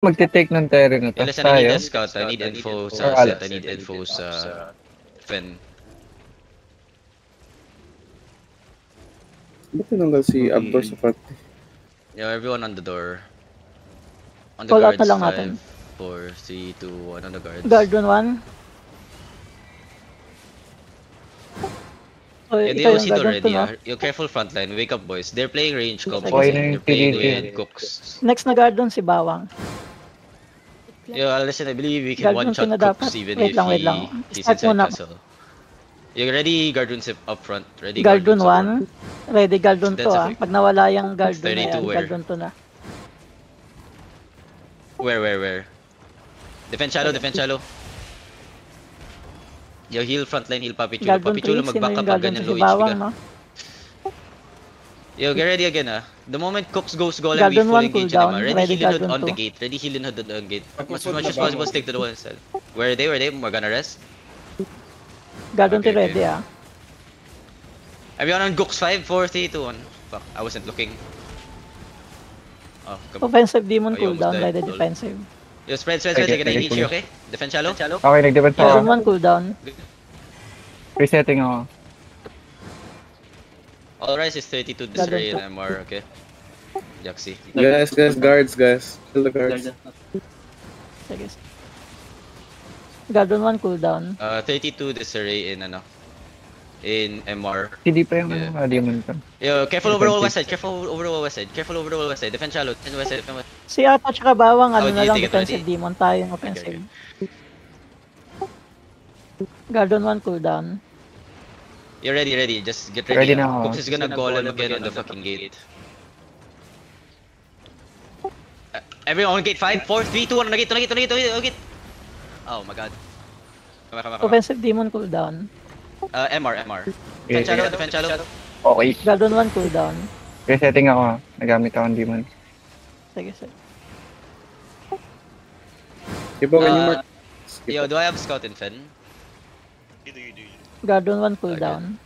Magte-take ng terrain na to. Listen, I need Tayo. a scout. I need info Or sa Alex. set. I need info sa Fen. Ba't tinanggal si Abdor sa front? Yo, everyone on the door. On the Call out guards. na lang natin. 5, 4, 3, 2, 1 on the guards. Guardian 1. Oh, Yeah, they ikaw all yung see guardian already. 2, no? You're careful frontline. Wake up, boys. They're playing range comp. Okay na They're yung playing PDK. with cooks. Next na guardian si Bawang. Yo, listen, I believe we can Guardian one-shot na dapat. cooks even Wait if lang, wait lang. he's Start inside muna. castle. You ready, Guardians up front. Ready, Guardian Guardians up front. 1. Ready Guardian 2 That's ah. effect. Pag nawala yung Guardian na 32 yan, where? Guardian 2 na. Where? Defend shallow. Yo, heal frontline, heal Papi Chulo. Guardian Papi Chulo, 3, sino mag-back yung up pag Guardian ganyan 2 low si HP Bawang, ka. no? Yo, get ready again ah. The moment Cooks goes golem, we Guardian full 1 engage cooldown, him. ready Ready heal Guardian on the 2. gate. Ready heal on the gate. As much as possible, stick to the one cell. Where are they? We're gonna rest. Guardian 3 Okay, ready okay. ah. Everyone on Gooks 5, 4, 3, 2, 1. Fuck, I wasn't looking. Oh, come on. Offensive demon Oh, you almost cooldown, died, ready lol. defensive. Yo, spread. Okay, Take an okay, each, okay? Defend shallow. Okay, nag-defend Guardian ako. 1 cooldown. Resetting ako. All rise is 32 disarray and MR, okay? Jaxi. Guys, guards. Kill the guards. Sige. Guardian 1 cooldown. 32 disarray in in MR. Hindi pa yung Yeah. demon ko. Yo, careful over the wall west side. Careful over the wall west side. Defend shallow. Defend west side. Defend west. Si Ata tsaka Bawang, ano Oh, na you lang, take it defensive already? demon, tayo yung offensive. Guardian 1 cooldown. You're ready. Just get Ready ready. na ako. Cooks is gonna golem again on the fucking gate. Everyone on gate 5, 4, 3, 2, 1 on the gate. Oh my god. Come on. Offensive demon cooldown. MR. Defend shallow. Okay. Guardian 1 cooldown. Resetting ako. Nagamit ako ng demon. Sige. Iba, when you mark... Yo, do I have scout in Fen? You do. Guardian 1 cooldown.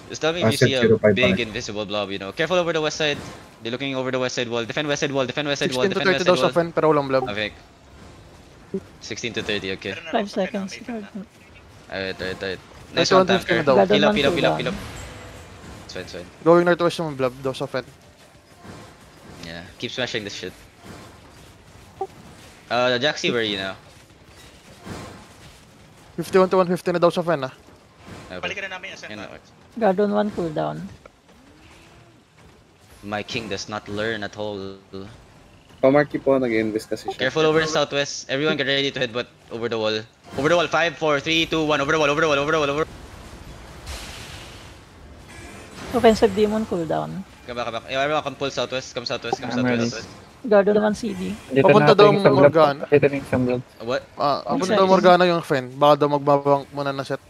Just tell me if you Set see a 05 big pala. invisible blob, you know. Careful over the west side. They're looking over the west side wall. Defend west side wall. 16 to 30 daw sa Fen, pero walang blob. Okay. 16 to 30, okay. 5 seconds. Guardian. Alright. Nice Nice one, 150 tanker. na daw. Guardian Heal 1 up. cooldown. It's fine. Going northwest yung blob daw sa Fen. Yeah, keep smashing this shit. Jaxi, where are you now? 51 to 150 na daw sa Fen ah. Okay. Balikan na namin yung Yun center. na. Guardian 1 cooldown. My king does not learn at all. Pamarky po, nag-invest kasi siya. Careful over the southwest. Everyone get ready to headbutt over the wall. Over the wall. 5, 4, 3, 2, 1. Over the wall. Offensive demon cooldown. Come back. Yeah, everyone come pull southwest. Come southwest. I'm ready. Guardian 1 CD. Dito Papunta na daw ako sa blood. Morgan. Dito na yung sa blood. What? Ang punta daw Morgana yung Fen. Baka daw magbabang muna na set.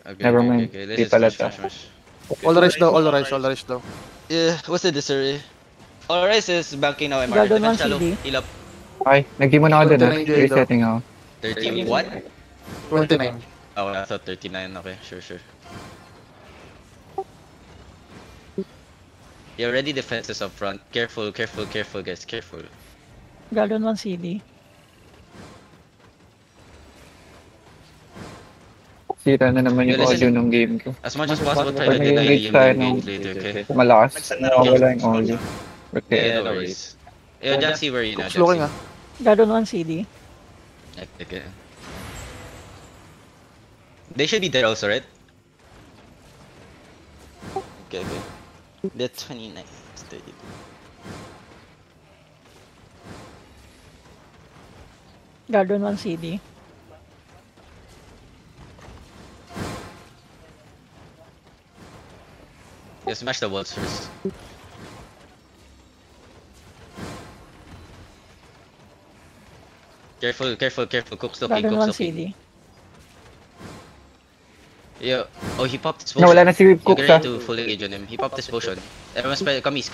Okay, Never mind. Let's Di just pala smash. All rise daw. Yeah, what's the disarray? All rise is banking now, MR. Guardian Defend 1 shallow. CD. Heal up. Okay, nag-demon ako dun ah. 29 daw. Resetting ako. 30, what? 29. Oh, I thought 39. Okay, sure. You're ready defenses up front. Careful, guys. Careful. Guardian 1 CD. Sira na naman yung Yeah, audio listen. ng game ko. As much as possible, try to Pag deny nag-engage yung tayo engage ng later, okay? malakas, Nagsend na nawawala lang yung ako. audio. Okay. Yeah, no worries. Yeah, Jaxi, where are you now? Cooks looking ah. Guardian 1 CD. Okay. They should be there also, right? Okay. That's 29. It's 32. Guardian 1 CD. Yeah, smash the walls first. Careful. Cook's looking. Guardian 1 CD. Yeah. Oh, he popped his potion. Nawala na si You Cook get sa. ready to full engage on him. He popped his potion. Everyone spread. Kamis.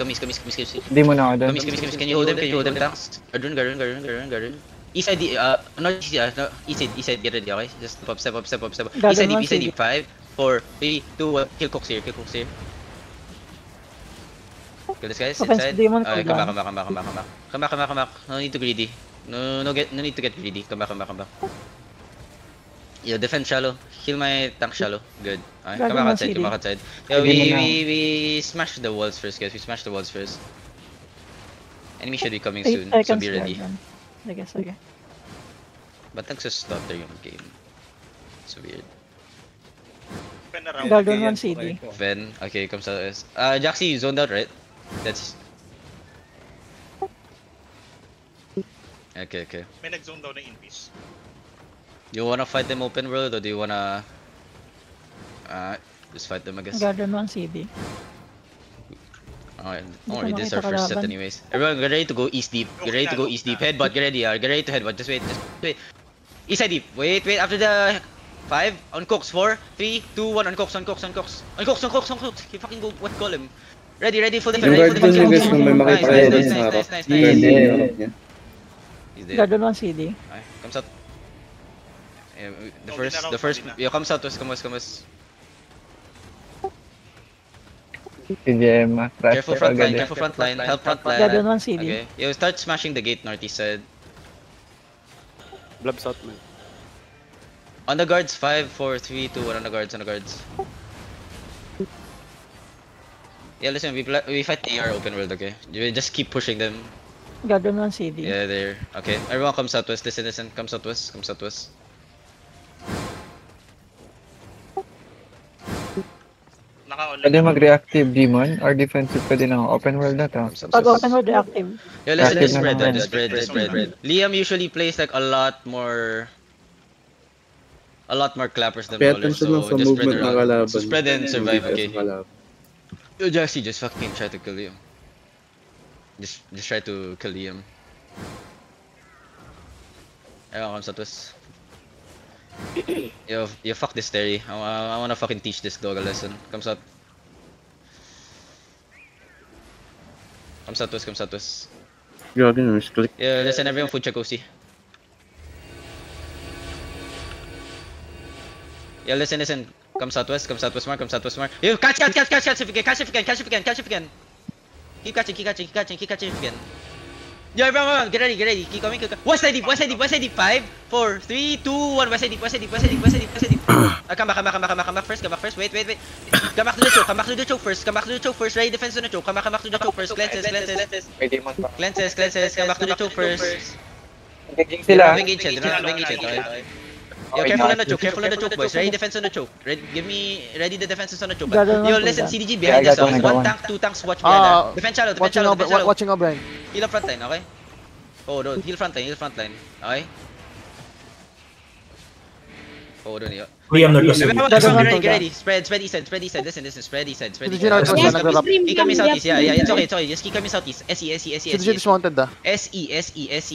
Demon ako dun. Kamis. Can you hold them? Tanks. Garden. East side, not east side, no, east side, get ready, okay? Just step up. Garden East side, 1 deep, 5, 4, 3, 2, 1. Kill Cooks here. Kill this guys, Offensive inside. demon Okay, cooldown. come back. No need to greedy. No need to get greedy. Come back. Yo, defend shallow. Heal my tank shallow. Good. Alright, come back outside. Yo, we smash the walls first, guys. We smash the walls first. Enemy should be coming 8 soon, so seconds be ready. Guardian. Sige. But nagsa-stutter yung game. It's weird. Pen around. Guardian 1 CD. Ven, okay, comes out. Jaxi, you zoned out, right? That's... Okay. May nag-zone daw na in-piece. You wanna fight them open world or do you wanna... just fight them, I guess. Guardian 1 CD. Alright, this is our makita first set kalaban. anyways. Everyone, get ready to go east deep. Get ready to go east deep. Headbutt, get ready, get ready to headbutt. Just wait. East side deep. Wait. After the 5, on cooks. 4, 3, 2, 1, on cooks. You fucking go, what call him? Ready, full defense. Yung Ready, guard full ko defense. nyo guys, kung may makita kayo dun sa harap. Nice. Guard Yeah. yung harap niya. He's there. Guardian 1 CD. Okay, comes out. Yeah, the Oh, first, din na the first, raw, din na. yeah, comes out, come west. CDM, crash Careful ka front line, agad. careful front line, help front Guardian line. 1 CD. Okay, you start smashing the gate northeast side. Blobs out, man. On the guards, 5, 4, 3, 2, 1 on the guards. Yeah, listen, we fight AR open world, okay? You just keep pushing them. Guardian 1 CD. Yeah, there. Okay, everyone come southwest. Listen, come southwest. Naka-online. Pwede mag-reactive demon or defensive pwede ng open world na to. Come Pag southwest. open world reactive. Yeah, listen, Active just na spread, naman. just spread. Liam usually plays like a lot more clappers than Pay brawlers, attention lang so sa just spread movement ng around. kalaban. So spread and survive, Hindi okay? sa kalaban. Yo, Jaxi, just fucking try to kill Liam. Just try to kill Liam. Everyone comes southwest. Yo, fuck this Terry. I wanna fucking teach this dog a lesson. Come south. Come southwest. Grabe na, misclick. Yeah, listen, everyone food check OC. Yeah, listen. Come southwest, mark. Yo, catch if you can. Keep catching if you can. Yo, everyone, get ready. Keep coming. West side deep. 5, 4, 3, 2, 1. West side deep. Come back first. Wait. Come back to the choke first. Ready defense on the choke. Come back to the choke first. Cleanses. May demon pa. Cleanses. Come back to the choke first. Engaging sila. Don't engage it. Okay. Yo, careful on the choke, boys. Ready defense on the choke. Give me ready the defenses on the choke. Guardian Yo, one, listen, guardian. CDG behind Yeah, I us. got one, I got 1 one. tank, 2 tanks, watch behind. Defend shallow. Watching O'Brien. Heal up front line, okay? Oh, don't heal front line. Okay? Oh, don't heal. Liam Norcos. Everyone, Guardian get one, ready. Spread east side. Listen, spread east side. CDG na ito siya nag-rap. Keep coming southeast. Yeah, it's okay. Just keep coming southeast. CDG dismounted ah. SE,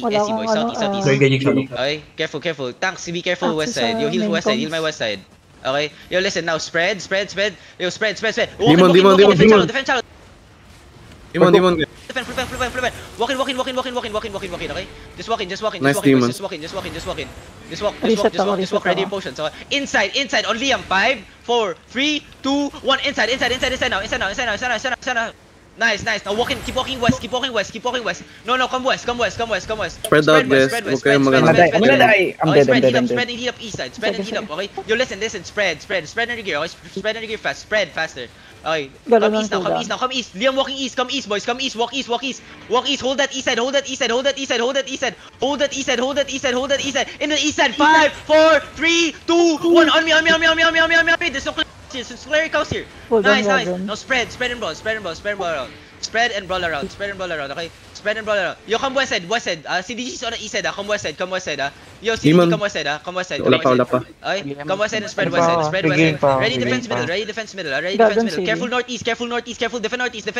Wala boys. akong Southeast. Sorry, ganyan siya. Okay, careful. Tanks, be careful west Access side. Yo, heal main west side. comms. Heal my west side. Okay. Yo, listen now. Spread. Yo, spread. Demon. Defend shallow. Demon. Flip. Walk in. Okay. Just walk in. Just walk. Reset ako. Ready potions. So inside. On Liam. 5, 4, 3, 2, 1. Inside now. Nice. Now keep walking west. No, come west. Spread out, guys. Huwag kayong maganda. I'm gonna die. I'm dead. Spread and heat up east side. Spread and heat up, okay? Yo, listen. Spread under gear, okay? Spread under gear fast. Spread faster. Okay. Come east now. Come east. Liam walking east. Come east, boys. Come east. Walk east. Hold that east side. In the east side. 5, 4, 3, 2, 1. On me. There's no Slayer comes here. Hold on, Nice. Guardian. Now spread and brawl around. Spread and brawl around, okay? Spread and brawl around. Yo, come west side. CDG is on the east side, Come west side, Yo, CDG, Demon. come west side. Wala pa. Okay? Come west side and spread Ano west pa? side. Bigay pa, Ready bigay defense pa. middle. Guardian CD. Careful northeast. Defend northeast.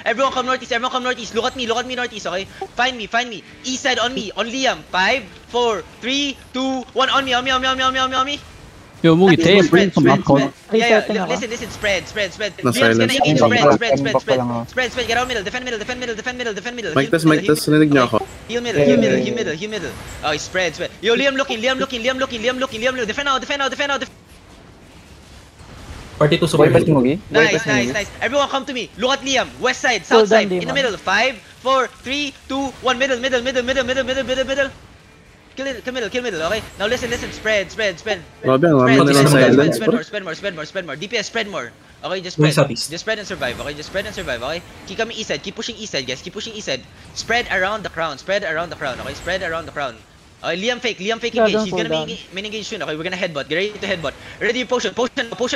Everyone come northeast. Look at me northeast, okay? Find me. East side on me. On Liam. 5, 4, 3, 2, 1. On me. Yo, Mugi, tayo, Spread. Yeah, Resetting ako. listen, spread. Na Liam's gonna silence. engage, Pa lang ako. spread, get out middle, defend middle. Mic test, narinig niyo ako. Heal middle. Oh, spread. Yo, Liam looking. Defend now. 42 super Boy pa si hit. Mugi. Boy pa Nice, si nice, Mugi. nice. Everyone come to me. Look at Liam. West side, Hold south side, on, in the Demon. middle. 5, 4, 3, 2, 1. Middle. Kill middle. Okay. Now listen. Spread. Grabe, ang Spread, mga nilang silence. spread more. DPS, spread more. Okay, just Going spread. southeast. Just spread and survive. Okay, okay? Keep coming east side. Keep pushing east side, guys. Keep pushing east side. Spread around the crown. Okay, spread around the crown. Okay, Liam fake engage. He's gonna be main engage soon. Okay, we're gonna headbutt. Get ready to headbutt. Ready potion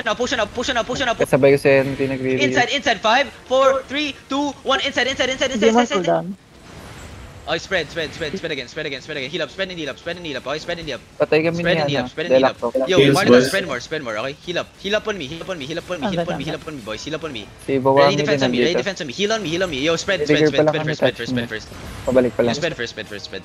now. Kasabay ko si NT nagre-release. Inside. 5, 4, 3, 2, 1. Inside. Demon cooldown. Okay, spread again. Heal up, spread and heal up. Okay, spread and heal up. Patay kami Spread ni and heal ano. up, spread and heal up. Yo, Kills, Marlon, boys. spread more, okay? Heal up on me, boys. Heal up on me. Si Bawa Ready mi defense din on me, nandito. Heal on me. Yo, spread Trigger pa lang kami, first. touch mo. Pabalik pa lang. Spread first.